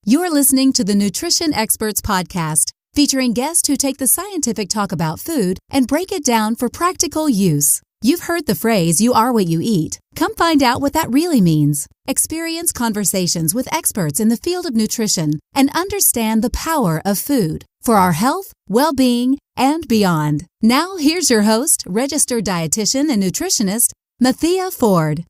You're listening to the Nutrition Experts Podcast, featuring guests who take the scientific talk about food and break it down for practical use. You've heard the phrase, "You are what you eat." Come find out what that really means. Experience conversations with experts in the field of nutrition and understand the power of food for our health, well-being, and beyond. Now, here's your host, registered dietitian and nutritionist, Mathea Ford.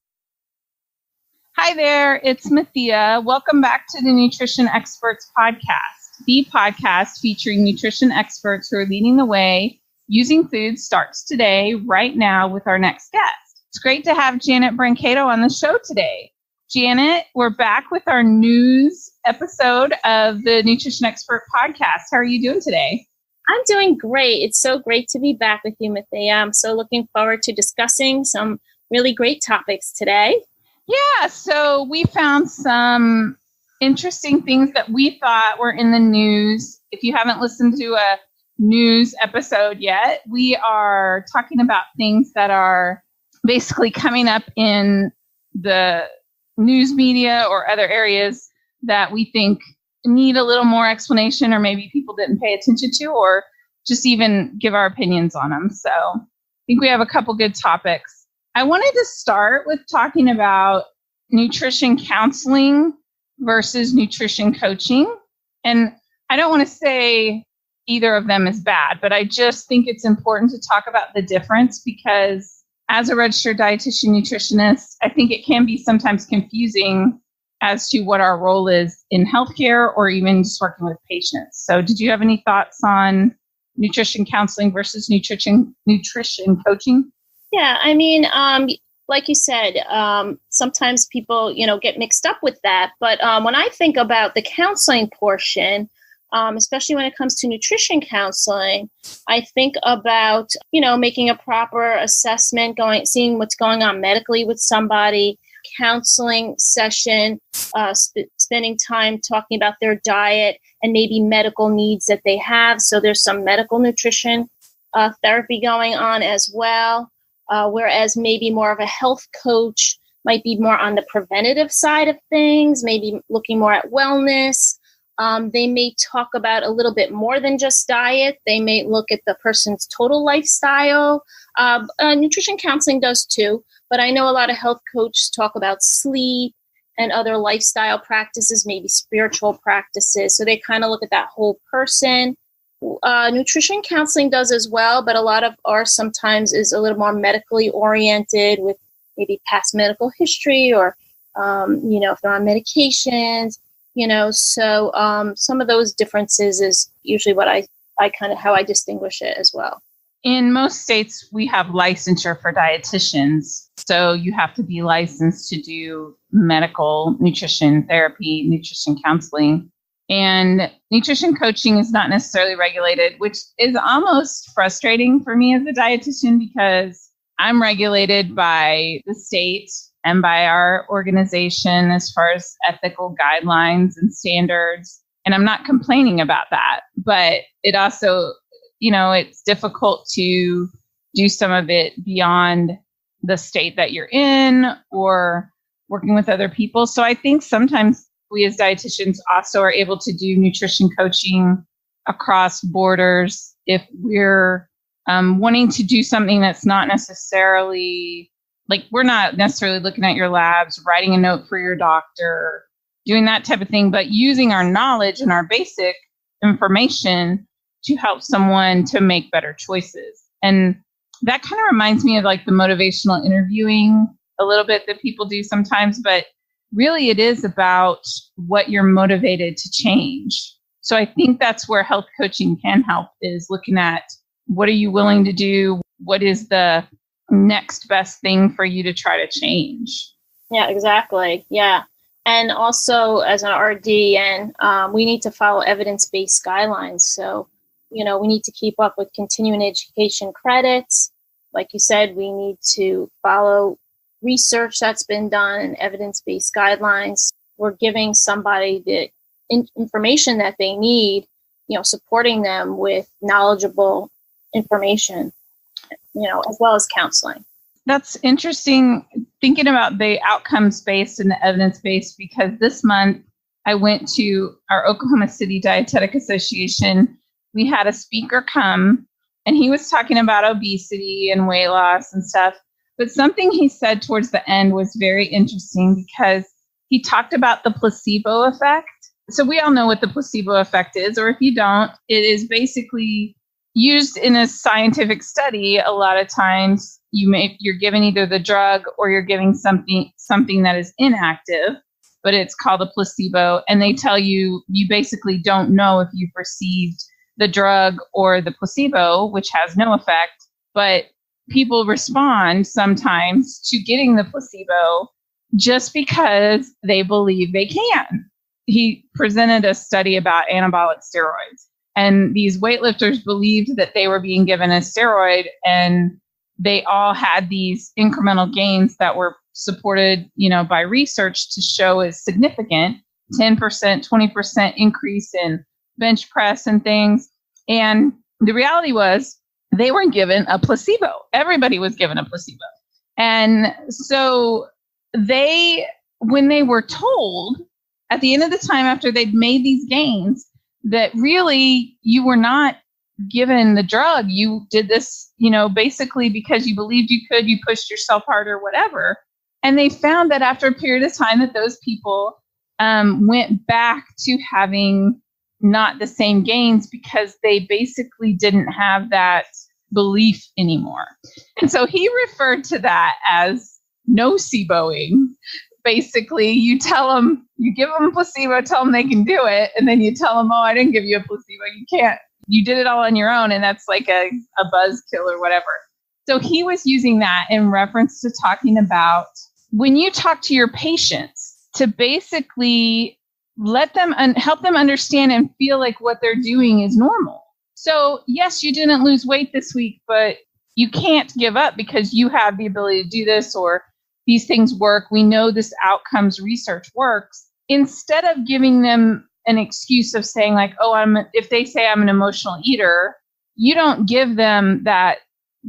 Hi there, it's Mathea. Welcome back to the Nutrition Experts Podcast, the podcast featuring nutrition experts who are leading the way. Using Food starts today, right now, with our next guest. It's great to have Janet Brancato on the show today. Janet, we're back with our news episode of the Nutrition Expert Podcast. How are you doing today? I'm doing great. It's so great to be back with you, Mathea. I'm so looking forward to discussing some really great topics today. Yeah, so we found some interesting things that we thought were in the news. If you haven't listened to a news episode yet, we are talking about things that are basically coming up in the news media or other areas that we think need a little more explanation, or maybe people didn't pay attention to, or just even give our opinions on them. So I think we have a couple good topics. I wanted to start with talking about nutrition counseling versus nutrition coaching. And I don't want to say either of them is bad, but I just think it's important to talk about the difference, because as a registered dietitian nutritionist, I think it can be sometimes confusing as to what our role is in healthcare or even just working with patients. So did you have any thoughts on nutrition counseling versus nutrition coaching? Yeah, I mean, like you said, sometimes people, get mixed up with that. But when I think about the counseling portion, especially when it comes to nutrition counseling, I think about, making a proper assessment, seeing what's going on medically with somebody, counseling session, spending time talking about their diet and maybe medical needs that they have. So there's some medical nutrition therapy going on as well. Whereas maybe more of a health coach might be more on the preventative side of things, maybe looking more at wellness. They may talk about a little bit more than just diet. They may look at the person's total lifestyle. Nutrition counseling does too, but I know a lot of health coaches talk about sleep and other lifestyle practices, maybe spiritual practices. So they kind of look at that whole person. Nutrition counseling does as well, but a lot of ours sometimes is a little more medically oriented with maybe past medical history or, if they're on medications, so some of those differences is usually what I kind of how I distinguish it as well. In most states, we have licensure for dietitians. So you have to be licensed to do medical nutrition therapy, nutrition counseling. And nutrition coaching is not necessarily regulated, which is almost frustrating for me as a dietitian, because I'm regulated by the state and by our organization as far as ethical guidelines and standards. And I'm not complaining about that. But it also, it's difficult to do some of it beyond the state that you're in or working with other people. So I think sometimes we as dietitians also are able to do nutrition coaching across borders if we're wanting to do something that's not necessarily, like we're not necessarily looking at your labs, writing a note for your doctor, doing that type of thing, but using our knowledge and our basic information to help someone to make better choices. And that kind of reminds me of like the motivational interviewing a little bit that people do sometimes, but really, it is about what you're motivated to change. So I think that's where health coaching can help, is looking at what are you willing to do? What is the next best thing for you to try to change? Yeah, exactly. Yeah. And also as an RD, we need to follow evidence-based guidelines. So, we need to keep up with continuing education credits. Like you said, we need to follow research that's been done and evidence-based guidelines. We're giving somebody the information that they need, supporting them with knowledgeable information, as well as counseling. That's interesting, thinking about the outcomes-based and the evidence-based, because this month I went to our Oklahoma City Dietetic Association. We had a speaker come, and he was talking about obesity and weight loss and stuff. But something he said towards the end was very interesting because he talked about the placebo effect. So we all know what the placebo effect is, or if you don't, it is basically used in a scientific study. A lot of times you're given either the drug or you're giving something that is inactive, but it's called a placebo. And they tell you basically don't know if you've received the drug or the placebo, which has no effect, but people respond sometimes to getting the placebo just because they believe they can. He presented a study about anabolic steroids, and these weightlifters believed that they were being given a steroid, and they all had these incremental gains that were supported, by research to show is significant, 10%, 20% increase in bench press and things. And the reality was they were given a placebo. Everybody was given a placebo. And so when they were told at the end of the time after they'd made these gains that really you were not given the drug, you did this, basically because you believed you could, you pushed yourself harder, whatever. And they found that after a period of time that those people went back to having not the same gains because they basically didn't have that belief anymore. And so he referred to that as noceboing. Basically, you tell them, you give them a placebo, tell them they can do it, and then you tell them, oh, I didn't give you a placebo, you can't. You did it all on your own, and that's like a buzzkill or whatever. So he was using that in reference to talking about when you talk to your patients to basically let them help them understand and feel like what they're doing is normal. So yes, you didn't lose weight this week, but you can't give up because you have the ability to do this, or these things work. We know this outcomes research works. Instead of giving them an excuse of saying like, oh, if they say I'm an emotional eater, you don't give them that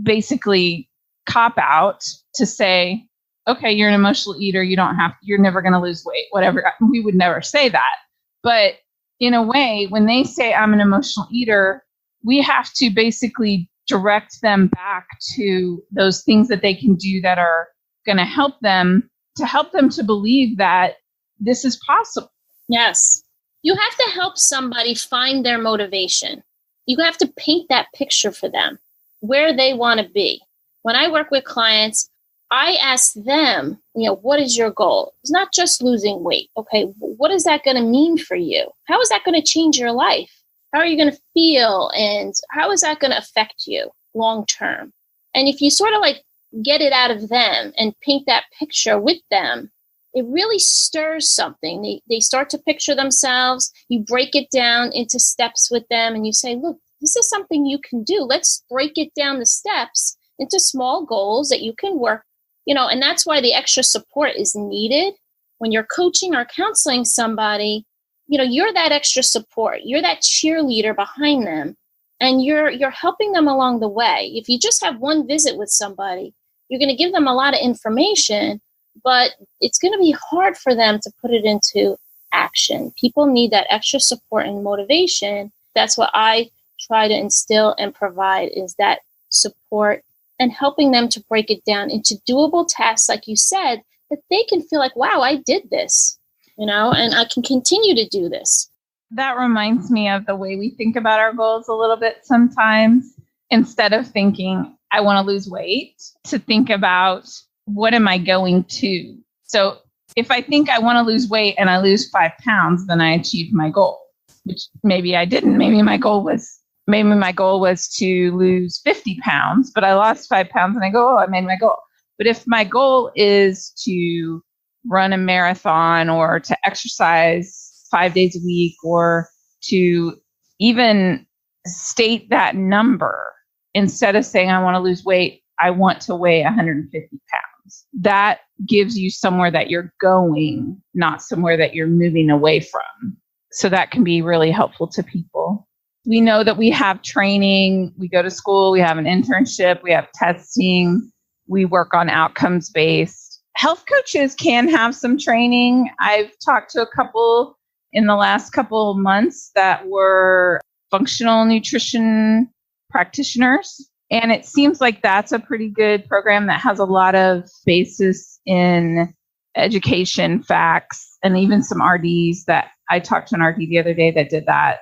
basically cop out to say, okay, you're an emotional eater. You're never going to lose weight, whatever. We would never say that. But in a way, when they say I'm an emotional eater, we have to basically direct them back to those things that they can do that are going to help them to believe that this is possible. Yes. You have to help somebody find their motivation. You have to paint that picture for them, where they want to be. When I work with clients, I ask them, what is your goal? It's not just losing weight. Okay, what is that going to mean for you? How is that going to change your life? How are you going to feel? And how is that going to affect you long term? And if you sort of like get it out of them and paint that picture with them, it really stirs something. They start to picture themselves. You break it down into steps with them and you say, look, this is something you can do. Let's break it down the steps into small goals that you can work, and that's why the extra support is needed. When you're coaching or counseling somebody, you're that extra support. You're that cheerleader behind them, and you're helping them along the way. If you just have one visit with somebody, you're going to give them a lot of information, but it's going to be hard for them to put it into action. People need that extra support and motivation. That's what I try to instill and provide, is that support and helping them to break it down into doable tasks, like you said, that they can feel like, wow, I did this, and I can continue to do this. That reminds me of the way we think about our goals a little bit sometimes. Instead of thinking, I want to lose weight, to think about, what am I going to? So if I think I want to lose weight and I lose 5 pounds, then I achieved my goal, which maybe I didn't. Maybe my goal was to lose 50 pounds, but I lost 5 pounds and I go, I made my goal. But if my goal is to run a marathon or to exercise 5 days a week, or to even state that number, instead of saying I want to lose weight, I want to weigh 150 pounds. That gives you somewhere that you're going, not somewhere that you're moving away from. So that can be really helpful to people. We know that we have training, we go to school, we have an internship, we have testing, we work on outcomes-based. Health coaches can have some training. I've talked to a couple in the last couple of months that were functional nutrition practitioners. And it seems like that's a pretty good program that has a lot of basis in education, facts, and even some RDs that I talked to an RD the other day that did that,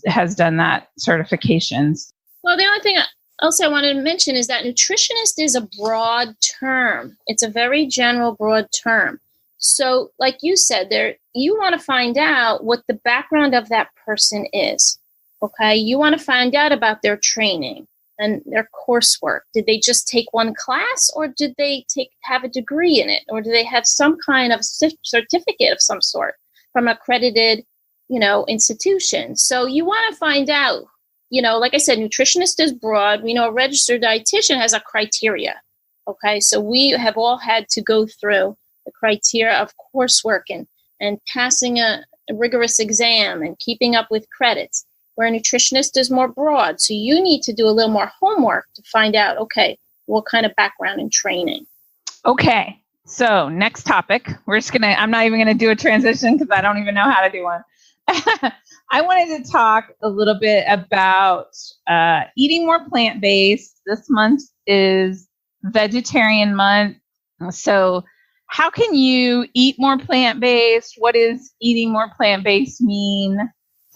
has done that certifications. Well, the only thing else I wanted to mention is that nutritionist is a broad term. It's a very general, broad term. So like you said, you want to find out what the background of that person is. Okay. You want to find out about their training and their coursework. Did they just take one class, or did they have a degree in it? Or do they have some kind of certificate of some sort from accredited, institution? So you want to find out, like I said, nutritionist is broad. We know a registered dietitian has a criteria. Okay. So we have all had to go through the criteria of coursework and passing a rigorous exam and keeping up with credits, where a nutritionist is more broad. So you need to do a little more homework to find out, okay, what kind of background and training. Okay. So next topic, I'm not even going to do a transition because I don't even know how to do one. I wanted to talk a little bit about eating more plant-based. This month is Vegetarian Month. So how can you eat more plant-based? What does eating more plant-based mean?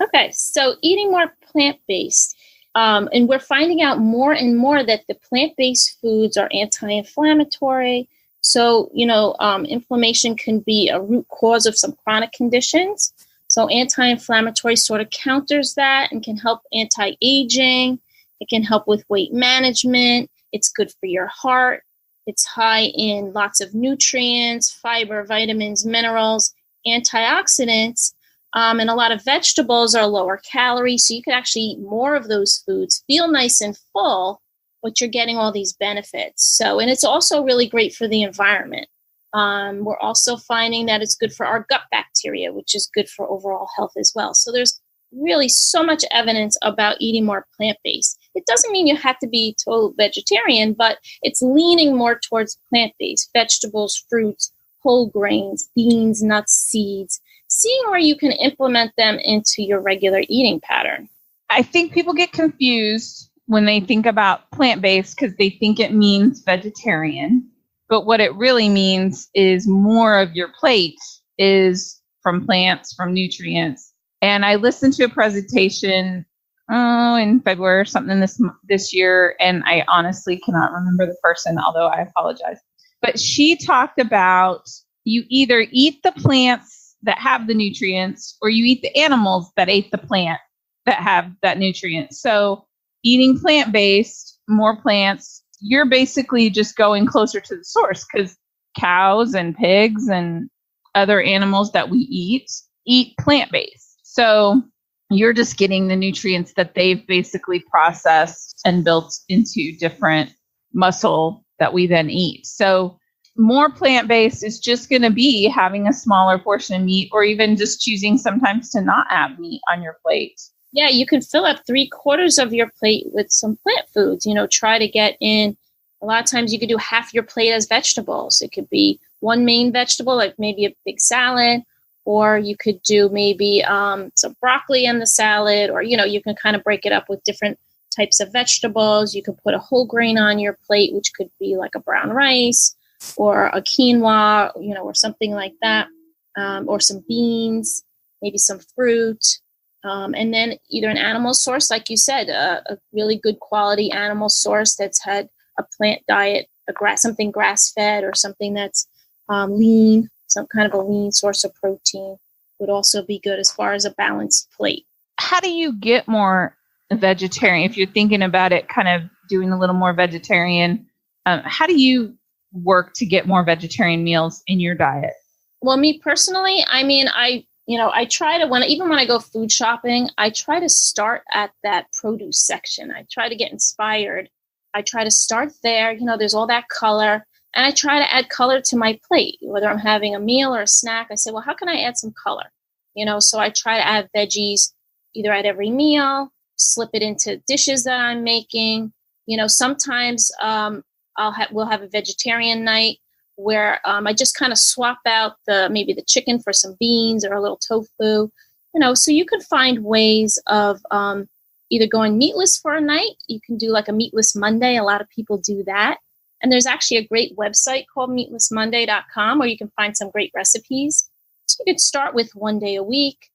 Okay, so eating more plant-based, and we're finding out more and more that the plant-based foods are anti-inflammatory. So, inflammation can be a root cause of some chronic conditions. So anti-inflammatory sort of counters that and can help anti-aging. It can help with weight management. It's good for your heart. It's high in lots of nutrients, fiber, vitamins, minerals, antioxidants. And a lot of vegetables are lower calorie, so you can actually eat more of those foods, feel nice and full, but you're getting all these benefits. So, and it's also really great for the environment. We're also finding that it's good for our gut bacteria, which is good for overall health as well. So there's really so much evidence about eating more plant-based. It doesn't mean you have to be total vegetarian, but it's leaning more towards plant-based, vegetables, fruits, whole grains, beans, nuts, seeds, seeing where you can implement them into your regular eating pattern. I think people get confused when they think about plant-based because they think it means vegetarian. But what it really means is more of your plate is from plants, from nutrients. And I listened to a presentation in February or something this year, and I honestly cannot remember the person, although I apologize. But she talked about you either eat the plants that have the nutrients or you eat the animals that ate the plant that have that nutrient. So eating plant-based, more plants, you're basically just going closer to the source because cows and pigs and other animals that we eat plant-based. So you're just getting the nutrients that they've basically processed and built into different muscle that we then eat. So more plant-based is just going to be having a smaller portion of meat, or even just choosing sometimes to not have meat on your plate. Yeah, you can fill up 3/4 of your plate with some plant foods. Try to get in. A lot of times you could do half your plate as vegetables. It could be one main vegetable, like maybe a big salad, or you could do maybe some broccoli in the salad, or, you can kind of break it up with different types of vegetables. You could put a whole grain on your plate, which could be like a brown rice or a quinoa, or something like that, or some beans, maybe some fruit. And then either an animal source, like you said, a really good quality animal source that's had a plant diet, something grass-fed, or something that's lean, some kind of a lean source of protein would also be good as far as a balanced plate. How do you get more vegetarian? If you're thinking about it, kind of doing a little more vegetarian, how do you work to get more vegetarian meals in your diet? Well, me personally, I try to, even when I go food shopping, I try to start at that produce section. I try to get inspired. I try to start there. There's all that color, and I try to add color to my plate, whether I'm having a meal or a snack. I say, well, how can I add some color? So I try to add veggies either at every meal, slip it into dishes that I'm making. Sometimes we'll have a vegetarian night. where I just kind of swap out maybe the chicken for some beans or a little tofu, so you can find ways of either going meatless for a night. You can do like a meatless Monday. A lot of people do that. And there's actually a great website called meatlessmonday.com where you can find some great recipes. So you could start with one day a week.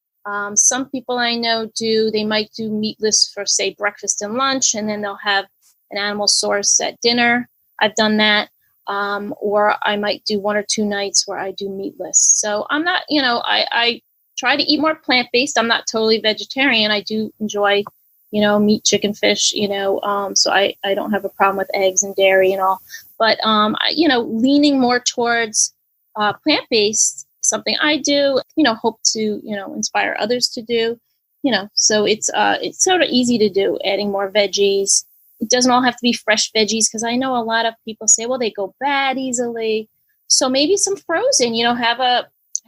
Some people I know they might do meatless for, say, breakfast and lunch, and then they'll have an animal source at dinner. I've done that. Or I might do 1 or 2 nights where I do meatless. So I'm not, I try to eat more plant-based. I'm not totally vegetarian. I do enjoy, meat, chicken, fish, so I don't have a problem with eggs and dairy and all. But, leaning more towards plant-based, something I do, hope to, inspire others to do, so it's sort of easy to do, adding more veggies. It doesn't all have to be fresh veggies, because I know a lot of people say, well, they go bad easily. So maybe some frozen, have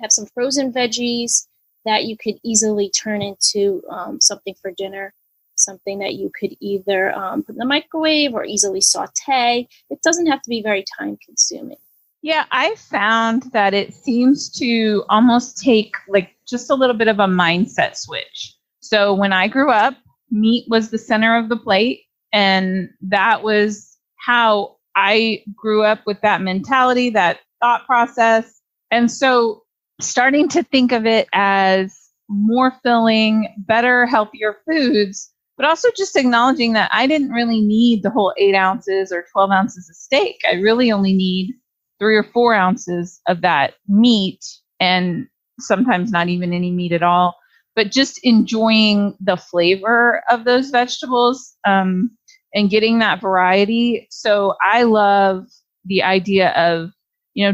some frozen veggies that you could easily turn into something for dinner, something that you could either put in the microwave or easily saute. It doesn't have to be very time consuming. Yeah, I found that it seems to almost take like just a little bit of a mindset switch. So when I grew up, meat was the center of the plate. And that was how I grew up, with that mentality, that thought process. And so starting to think of it as more filling, better, healthier foods, but also just acknowledging that I didn't really need the whole 8 ounces or 12 ounces of steak. I really only need 3 or 4 ounces of that meat, and sometimes not even any meat at all, but just enjoying the flavor of those vegetables and getting that variety. So I love the idea of,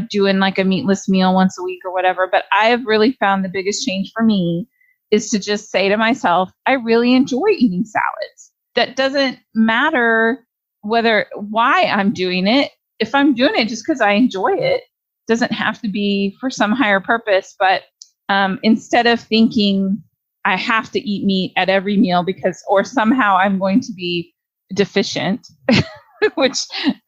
doing like a meatless meal once a week or whatever. But I have really found the biggest change for me is to just say to myself, I really enjoy eating salads. That doesn't matter why I'm doing it. If I'm doing it just because I enjoy it, doesn't have to be for some higher purpose. But instead of thinking I have to eat meat at every meal or somehow I'm going to be deficient, which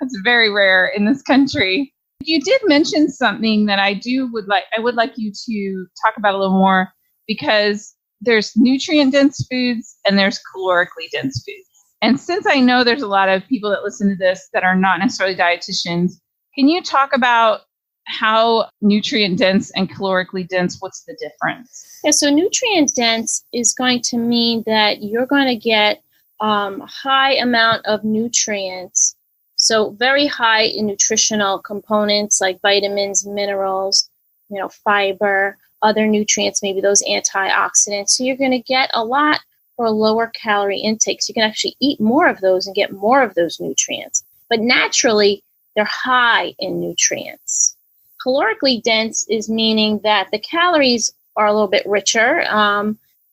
is very rare in this country. You did mention something that I would like you to talk about a little more, because there's nutrient dense foods and there's calorically dense foods. And since I know there's a lot of people that listen to this that are not necessarily dietitians, can you talk about how nutrient dense and calorically dense, what's the difference? Yeah, so nutrient dense is going to mean that you're going to get high amount of nutrients. So very high in nutritional components like vitamins, minerals, fiber, other nutrients, maybe those antioxidants. So you're going to get a lot for a lower calorie intake. So you can actually eat more of those and get more of those nutrients. But naturally, they're high in nutrients. Calorically dense is meaning that the calories are a little bit richer.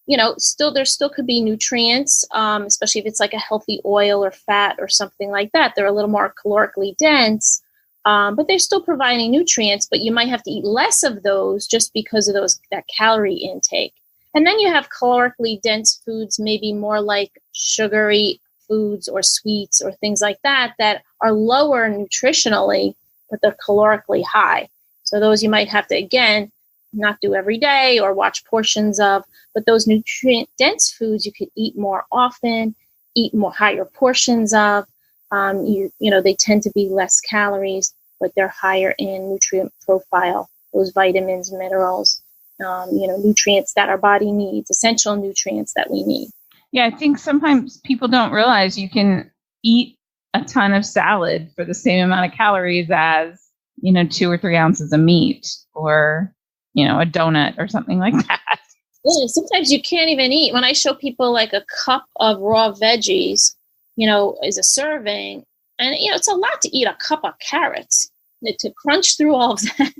There still could be nutrients, especially if it's like a healthy oil or fat or something like that. They're a little more calorically dense, but they're still providing nutrients, but you might have to eat less of those just because of that calorie intake. And then you have calorically dense foods, maybe more like sugary foods or sweets or things like that are lower nutritionally, but they're calorically high. So those you might have to, again, not do every day or watch portions of, but those nutrient dense foods you could eat more often, eat more higher portions of. They tend to be less calories, but they're higher in nutrient profile, those vitamins, minerals, nutrients that our body needs, essential nutrients that we need. Yeah, I think sometimes people don't realize you can eat a ton of salad for the same amount of calories as, 2 or 3 ounces of meat or, a donut or something like that. Yeah, sometimes you can't even eat. When I show people like a cup of raw veggies, is a serving, and, it's a lot to eat a cup of carrots, to crunch through all of that,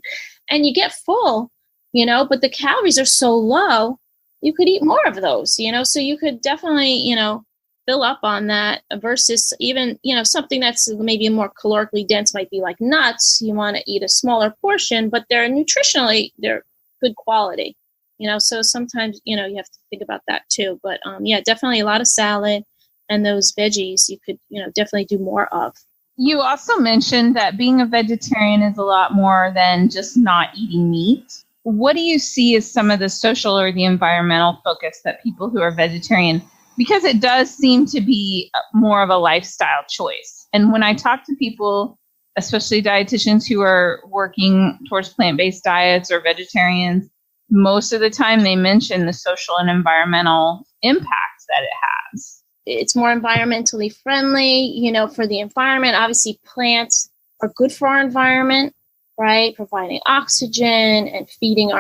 and you get full, but the calories are so low, you could eat more of those, so you could definitely, fill up on that versus even, something that's maybe more calorically dense might be like nuts. You want to eat a smaller portion, but they're good quality, so sometimes, you have to think about that too. But definitely a lot of salad and those veggies you could, definitely do more of. You also mentioned that being a vegetarian is a lot more than just not eating meat. What do you see as some of the social or the environmental focus that people who are vegetarian, because it does seem to be more of a lifestyle choice. And when I talk to people, especially dietitians who are working towards plant-based diets or vegetarians, most of the time they mention the social and environmental impacts that it has. It's more environmentally friendly, for the environment. Obviously, plants are good for our environment, right? Providing oxygen and feeding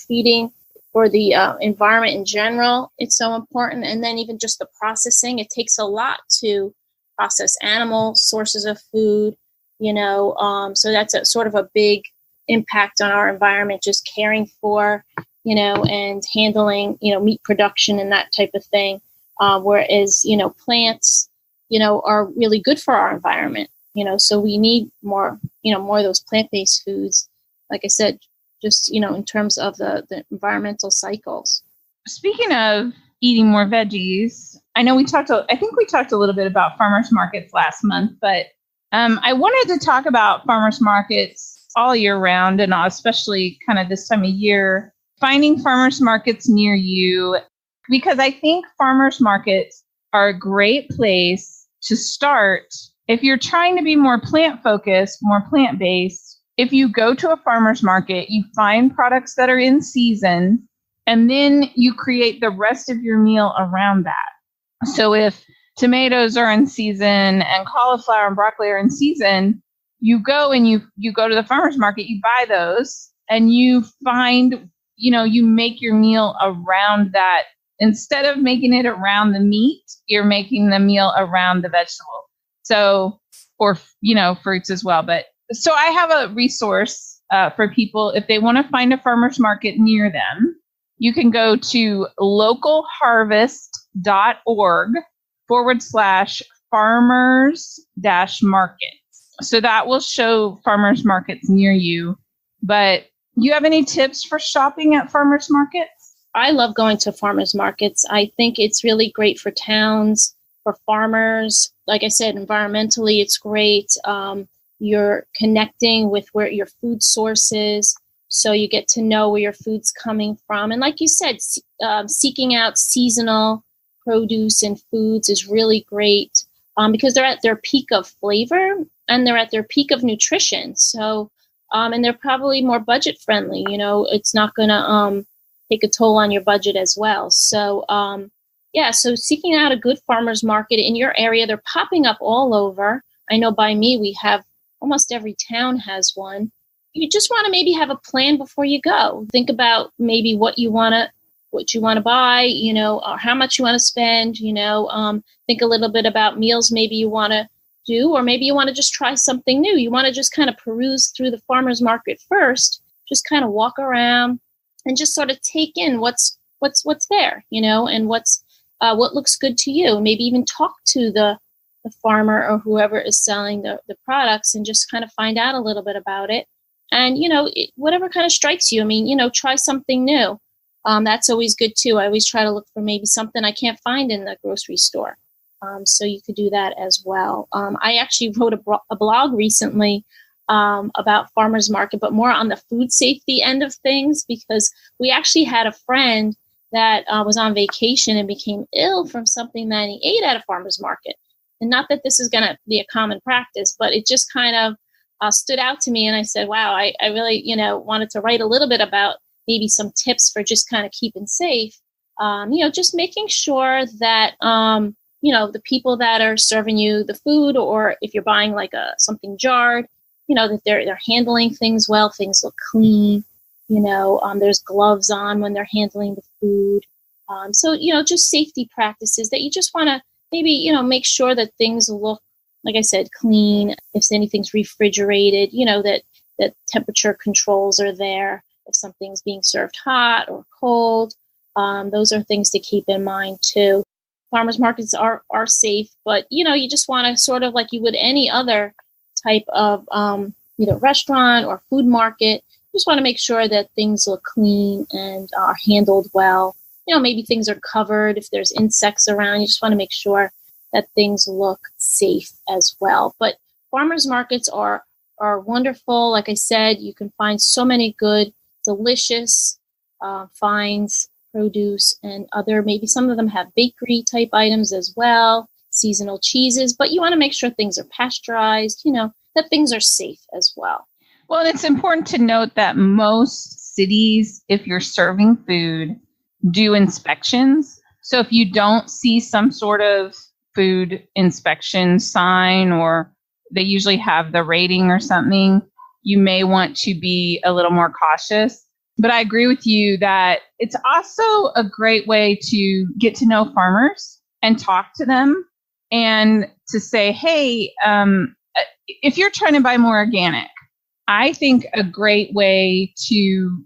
feeding for the environment in general. It's so important. And then even just the processing, it takes a lot to process animal sources of food, so that's a sort of a big impact on our environment, just caring for, and handling, meat production and that type of thing. Whereas, plants, are really good for our environment, so we need more, more of those plant-based foods, like I said, just, in terms of the environmental cycles. Speaking of eating more veggies, I think we talked a little bit about farmers markets last month, but I wanted to talk about farmers markets all year round, and especially kind of this time of year, finding farmers markets near you, because I think farmers markets are a great place to start if you're trying to be more plant-focused, more plant-based. If you go to a farmer's market, you find products that are in season, and then you create the rest of your meal around that. So if tomatoes are in season and cauliflower and broccoli are in season, you go and you go to the farmer's market, you buy those, and you find, you make your meal around that. Instead of making it around the meat, you're making the meal around the vegetable. So, or, fruits as well. So I have a resource for people if they want to find a farmer's market near them. You can go to localharvest.org/farmers-markets. So that will show farmers markets near you. But you have any tips for shopping at farmers markets? I love going to farmers markets. I think it's really great for towns, for farmers. Like I said, environmentally, it's great. You're connecting with where your food source is, so you get to know where your food's coming from. And like you said, seeking out seasonal produce and foods is really great because they're at their peak of flavor and they're at their peak of nutrition. So, and they're probably more budget friendly. It's not going to take a toll on your budget as well. So, so seeking out a good farmer's market in your area, they're popping up all over. I know by me, we have almost every town has one. You just want to maybe have a plan before you go. Think about maybe what you want to buy, or how much you want to spend, think a little bit about meals maybe you want to do, or maybe you want to just try something new. You want to just kind of peruse through the farmer's market first, just kind of walk around and just sort of take in what's there, and what looks good to you. Maybe even talk to the farmer or whoever is selling the products and just kind of find out a little bit about it. And, whatever kind of strikes you. I mean, try something new. That's always good too. I always try to look for maybe something I can't find in the grocery store. So you could do that as well. I actually wrote a blog recently about farmers market, but more on the food safety end of things, because we actually had a friend that was on vacation and became ill from something that he ate at a farmer's market. And not that this is going to be a common practice, but it just kind of stood out to me. And I said, wow, I really, wanted to write a little bit about maybe some tips for just kind of keeping safe. Just making sure that, the people that are serving you the food, or if you're buying like something jarred, that they're handling things well, things look clean, there's gloves on when they're handling the food. So, just safety practices that you just want to maybe, make sure that things look, like I said, clean. If anything's refrigerated, that temperature controls are there. If something's being served hot or cold, those are things to keep in mind too. Farmers markets are safe, but, you just want to sort of like you would any other type of either restaurant or food market, you just want to make sure that things look clean and are handled well. Maybe things are covered. If there's insects around, you just want to make sure that things look safe as well. But farmers markets are wonderful. Like I said, you can find so many good, delicious finds, produce, and other, maybe some of them have bakery type items as well, seasonal cheeses, but you want to make sure things are pasteurized, that things are safe as well. Well, and it's important to note that most cities, if you're serving food, do inspections. So if you don't see some sort of food inspection sign, or they usually have the rating or something, you may want to be a little more cautious. But I agree with you that it's also a great way to get to know farmers and talk to them and to say, hey, if you're trying to buy more organic, I think a great way to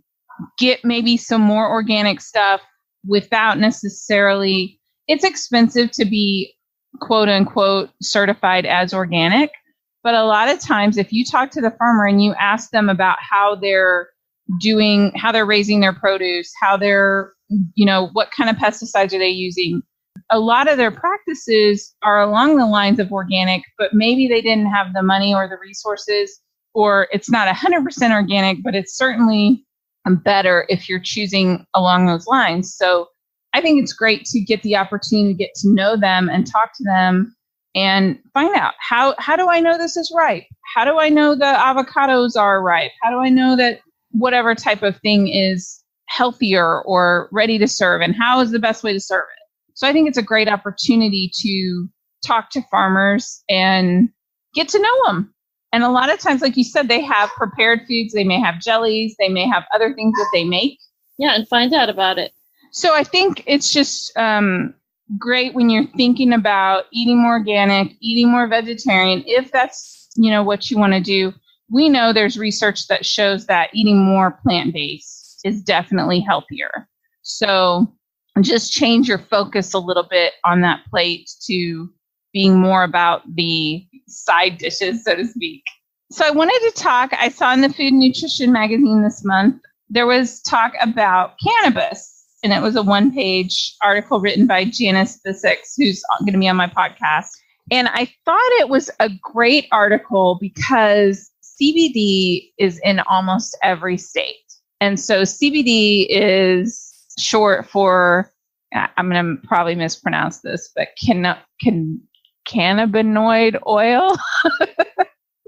get maybe some more organic stuff without necessarily, it's expensive to be quote unquote certified as organic. But a lot of times if you talk to the farmer and you ask them about how they're raising their produce, how they're, what kind of pesticides are they using? A lot of their practices are along the lines of organic, but maybe they didn't have the money or the resources, or it's not 100% organic, but it's certainly better if you're choosing along those lines. So I think it's great to get the opportunity to get to know them and talk to them and find out how do I know this is ripe? How do I know the avocados are ripe? How do I know that whatever type of thing is healthier or ready to serve, and how is the best way to serve it? So I think it's a great opportunity to talk to farmers and get to know them. And a lot of times, like you said, they have prepared foods. They may have jellies. They may have other things that they make. Yeah, and find out about it. So I think it's just great when you're thinking about eating more organic, eating more vegetarian, if that's, what you want to do. We know there's research that shows that eating more plant-based is definitely healthier. So just change your focus a little bit on that plate to being more about the side dishes, so to speak. So I wanted to talk, I saw in the Food and Nutrition magazine this month, there was talk about cannabis. And it was a one-page article written by Janet Brancato, who's going to be on my podcast. And I thought it was a great article because CBD is in almost every state. And so CBD is short for, I'm going to probably mispronounce this, but cannabinoid oil?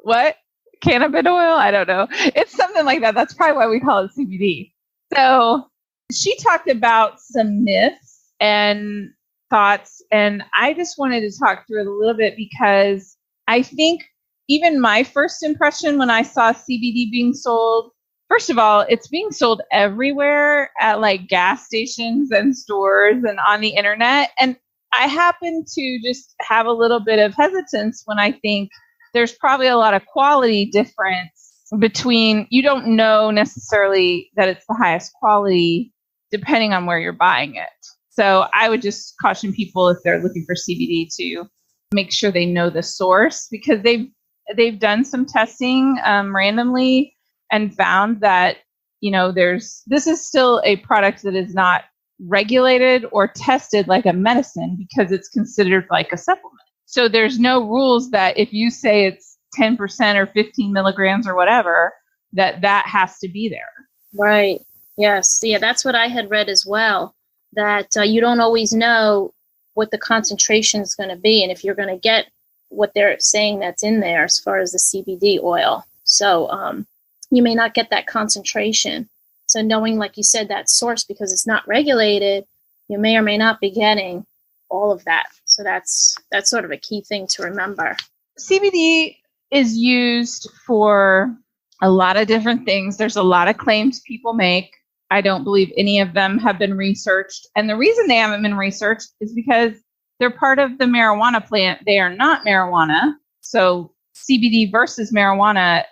What? Cannabis oil? I don't know. It's something like that. That's probably why we call it CBD. So she talked about some myths and thoughts, and I just wanted to talk through it a little bit because I think even my first impression when I saw CBD being sold, first of all, it's being sold everywhere at like gas stations and stores and on the internet. And I happen to just have a little bit of hesitance when I think there's probably a lot of quality difference between, you don't know necessarily that it's the highest quality depending on where you're buying it. So I would just caution people if they're looking for CBD to make sure they know the source, because they've done some testing randomly and found that, this is still a product that is not regulated or tested like a medicine because it's considered like a supplement. So there's no rules that if you say it's 10% or 15 milligrams or whatever, that has to be there. Right. Yes. Yeah, that's what I had read as well, that you don't always know what the concentration is going to be and if you're going to get what they're saying that's in there as far as the CBD oil. So you may not get that concentration. So knowing, like you said, that source, because it's not regulated, you may or may not be getting all of that. So that's sort of a key thing to remember. CBD is used for a lot of different things. There's a lot of claims people make. I don't believe any of them have been researched. And the reason they haven't been researched is because they're part of the marijuana plant. They are not marijuana. So CBD versus marijuana,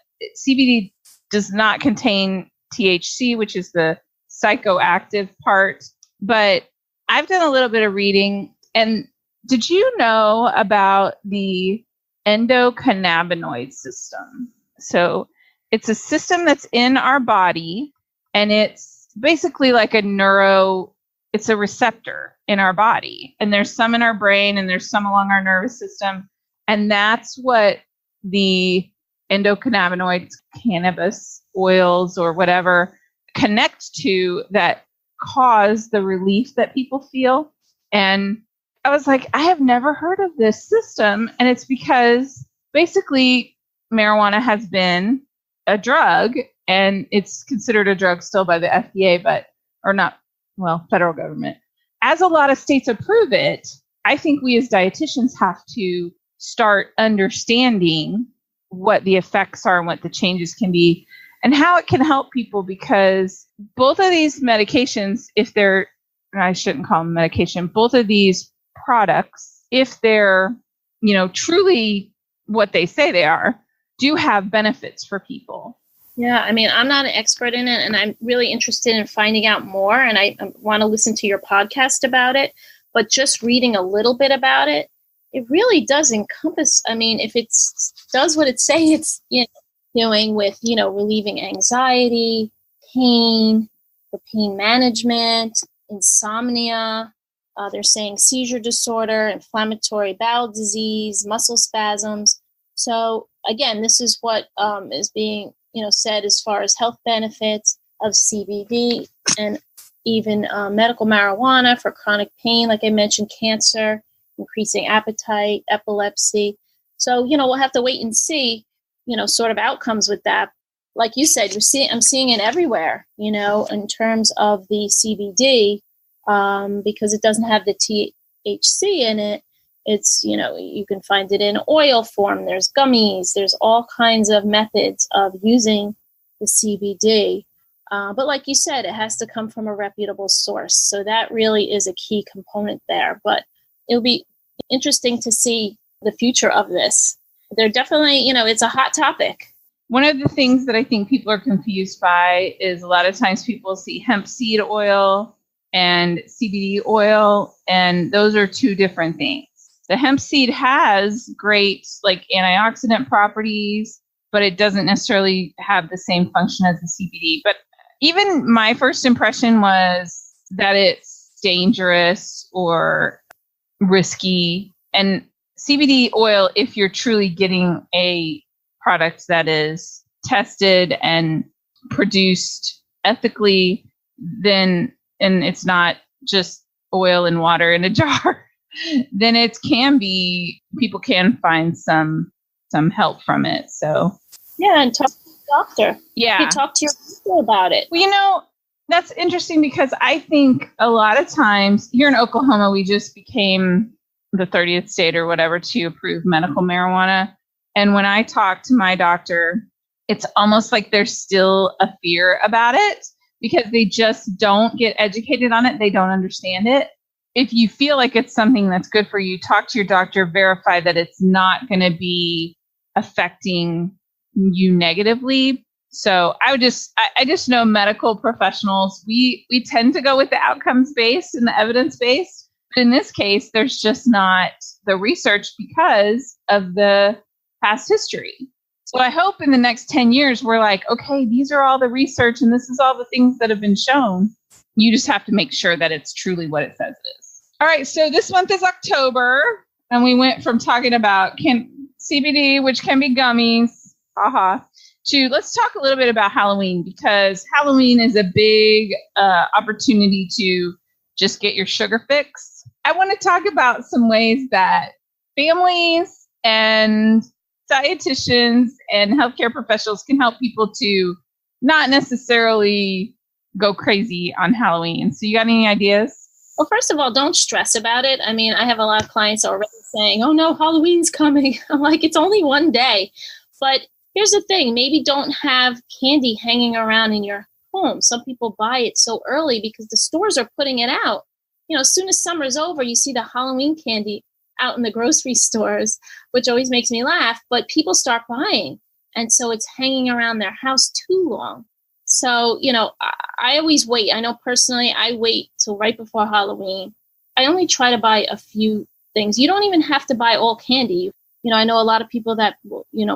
CBD does not contain THC, which is the psychoactive part. But I've done a little bit of reading. And did you know about the endocannabinoid system? So it's a system that's in our body, and it's basically like it's a receptor in our body. And there's some in our brain and there's some along our nervous system. And that's what the endocannabinoids, cannabis oils or whatever, connect to that cause the relief that people feel. And I was like, I have never heard of this system. And it's because basically marijuana has been a drug, and it's considered a drug still by the FDA, federal government. As a lot of states approve it, I think we as dietitians have to start understanding what the effects are and what the changes can be and how it can help people, because both of these medications, I shouldn't call them medication, both of these products, if they're, truly what they say they are, do have benefits for people. Yeah, I mean, I'm not an expert in it, and I'm really interested in finding out more, and I want to listen to your podcast about it. But just reading a little bit about it, it really does encompass, I mean, if it does what it say it's doing with, relieving anxiety, pain, for pain management, insomnia, they're saying seizure disorder, inflammatory bowel disease, muscle spasms. So again, this is what is being said as far as health benefits of CBD, and even medical marijuana for chronic pain, like I mentioned, cancer, increasing appetite, epilepsy. So, we'll have to wait and see, sort of outcomes with that. Like you said, I'm seeing it everywhere, in terms of the CBD, because it doesn't have the THC in it. It's, you can find it in oil form. There's gummies. There's all kinds of methods of using the CBD. But like you said, it has to come from a reputable source. So that really is a key component there. But it'll be interesting to see the future of this. They're definitely, it's a hot topic. One of the things that I think people are confused by is a lot of times people see hemp seed oil and CBD oil, and those are two different things. The hemp seed has great antioxidant properties, but it doesn't necessarily have the same function as the CBD. But even my first impression was that it's dangerous or risky. And CBD oil, if you're truly getting a product that is tested and produced ethically, then, and it's not just oil and water in a jar, then people can find some help from it. So yeah, and talk to your doctor. Yeah. You talk to your doctor about it. Well, that's interesting, because I think a lot of times here in Oklahoma, we just became the 30th state or whatever to approve medical marijuana. And when I talk to my doctor, it's almost like there's still a fear about it because they just don't get educated on it. They don't understand it. If you feel like it's something that's good for you, talk to your doctor, verify that it's not going to be affecting you negatively. So I just know medical professionals, we tend to go with the outcomes based and the evidence based. But in this case, there's just not the research because of the past history. So I hope in the next 10 years, we're like, okay, these are all the research and this is all the things that have been shown. You just have to make sure that it's truly what it says it is. All right, so this month is October, and we went from talking about CBD, which can be gummies, to let's talk a little bit about Halloween, because Halloween is a big opportunity to just get your sugar fix. I want to talk about some ways that families and dietitians and healthcare professionals can help people to not necessarily go crazy on Halloween. So you got any ideas? Well, first of all, don't stress about it. I mean, I have a lot of clients already saying, oh no, Halloween's coming. I'm like, it's only one day. But here's the thing, maybe don't have candy hanging around in your home. Some people buy it so early because the stores are putting it out. As soon as summer's over, you see the Halloween candy out in the grocery stores, which always makes me laugh, but people start buying. And so it's hanging around their house too long. So, I always wait. I know personally, I wait till right before Halloween. I only try to buy a few things. You don't even have to buy all candy. I know a lot of people that,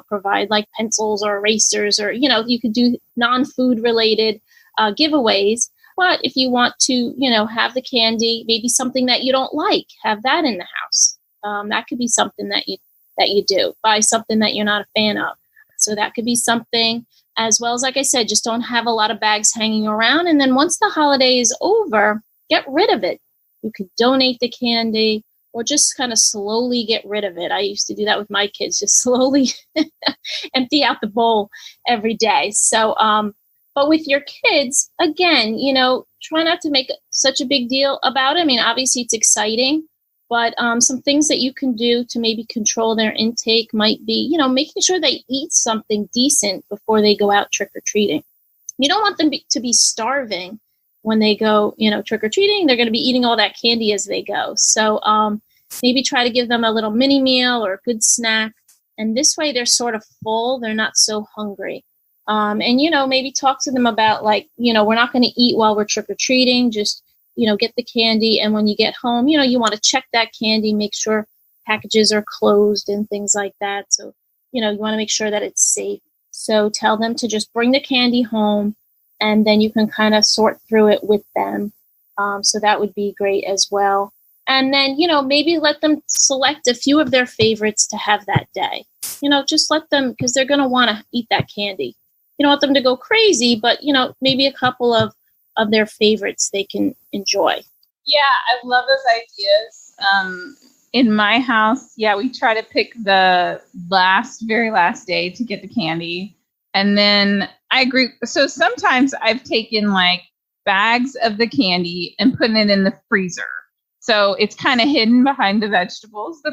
provide like pencils or erasers or, you could do non-food related giveaways. But if you want to, have the candy, maybe something that you don't like, have that in the house. That could be something that that you do. Buy something that you're not a fan of. So that could be something, as well as, like I said, just don't have a lot of bags hanging around. And then once the holiday is over, get rid of it. You could donate the candy or just kind of slowly get rid of it. I used to do that with my kids, just slowly empty out the bowl every day. So, but with your kids, again, try not to make such a big deal about it. I mean, obviously it's exciting, but some things that you can do to maybe control their intake might be, making sure they eat something decent before they go out trick-or-treating. You don't want them to be starving when they go, trick-or-treating. They're going to be eating all that candy as they go. So maybe try to give them a little mini meal or a good snack. And this way they're sort of full. They're not so hungry. And, maybe talk to them about we're not going to eat while we're trick-or-treating. Just, get the candy. And when you get home, you want to check that candy, make sure packages are closed and things like that. So, you want to make sure that it's safe. So tell them to just bring the candy home, and then you can kind of sort through it with them. So that would be great as well. And then, maybe let them select a few of their favorites to have that day. Just let them, because they're going to want to eat that candy. You don't want them to go crazy, but, maybe a couple of their favorites they can enjoy. Yeah, I love those ideas. In my house, we try to pick the very last day to get the candy. And then I agree. So sometimes I've taken bags of the candy and putting it in the freezer. So it's kind of hidden behind the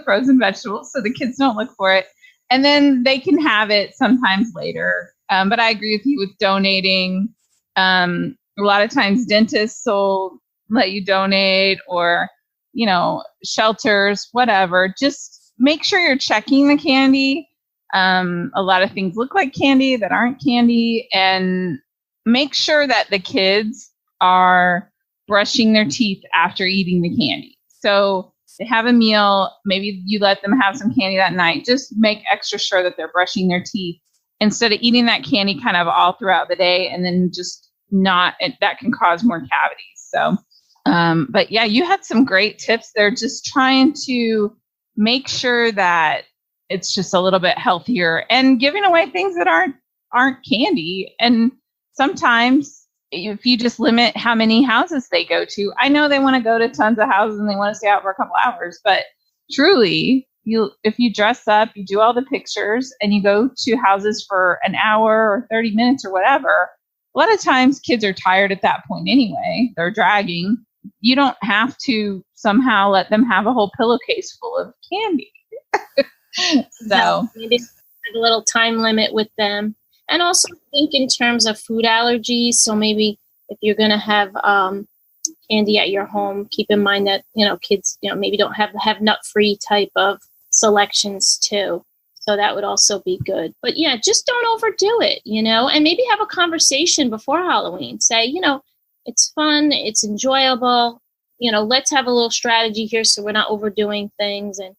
frozen vegetables, so the kids don't look for it. And then they can have it sometimes later. But I agree with you with donating. A lot of times dentists will let you donate, or, shelters, whatever. Just make sure you're checking the candy. A lot of things look like candy that aren't candy, and make sure that the kids are brushing their teeth after eating the candy. So they have a meal, maybe you let them have some candy that night. Just make extra sure that they're brushing their teeth instead of eating that candy kind of all throughout the day and then just that can cause more cavities. So, but yeah, you had some great tips there, just trying to make sure that it's just a little bit healthier and giving away things that aren't candy. And sometimes if you just limit how many houses they go to, I know they want to go to tons of houses and they want to stay out for a couple hours, but truly, if you dress up, you do all the pictures, and you go to houses for an hour or 30 minutes or whatever, a lot of times kids are tired at that point anyway. They're dragging. You don't have to somehow let them have a whole pillowcase full of candy. So maybe have a little time limit with them. And also think in terms of food allergies. So maybe if you're going to have candy at your home, keep in mind that, kids, maybe don't have nut-free type of selections too. So that would also be good. But yeah, just don't overdo it, and maybe have a conversation before Halloween. Say, it's fun, it's enjoyable, let's have a little strategy here so we're not overdoing things. And,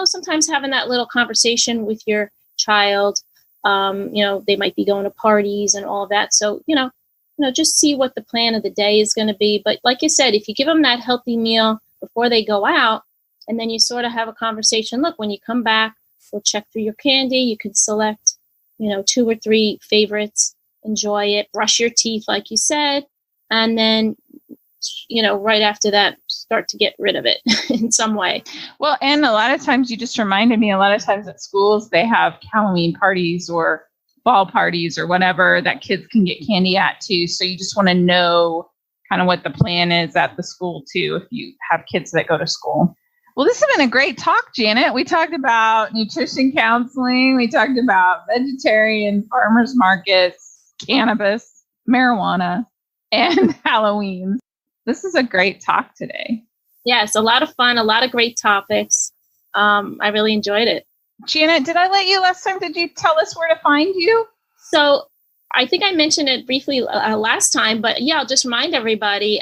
sometimes having that little conversation with your child, they might be going to parties and all of that. So, just see what the plan of the day is going to be. But like you said, if you give them that healthy meal before they go out, and then you sort of have a conversation, look, when you come back, we'll check through your candy. You can select, 2 or 3 favorites, enjoy it, brush your teeth, like you said. And then, right after that, start to get rid of it in some way. Well, and a lot of times you just reminded me, a lot of times at schools, they have Halloween parties or ball parties or whatever that kids can get candy at too. So you just want to know kind of what the plan is at the school too, if you have kids that go to school. Well, this has been a great talk, Janet. We talked about nutrition counseling. We talked about vegetarian farmers markets, cannabis, marijuana, and Halloween. This is a great talk today. Yes, a lot of fun, a lot of great topics. I really enjoyed it. Janet, did I let you last time? Did you tell us where to find you? So I think I mentioned it briefly last time, but yeah, I'll just remind everybody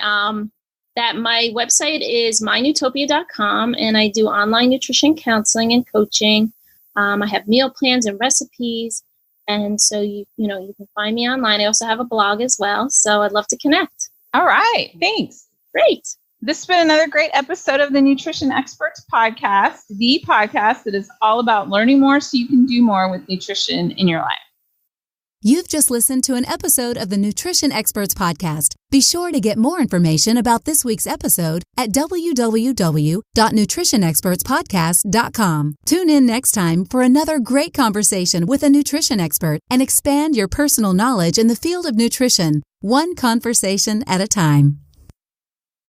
that my website is mynutopia.com, and I do online nutrition counseling and coaching. I have meal plans and recipes. And so, you can find me online. I also have a blog as well. So I'd love to connect. All right. Thanks. Great. This has been another great episode of the Nutrition Experts Podcast, the podcast that is all about learning more so you can do more with nutrition in your life. You've just listened to an episode of the Nutrition Experts Podcast. Be sure to get more information about this week's episode at www.nutritionexpertspodcast.com. Tune in next time for another great conversation with a nutrition expert and expand your personal knowledge in the field of nutrition, one conversation at a time.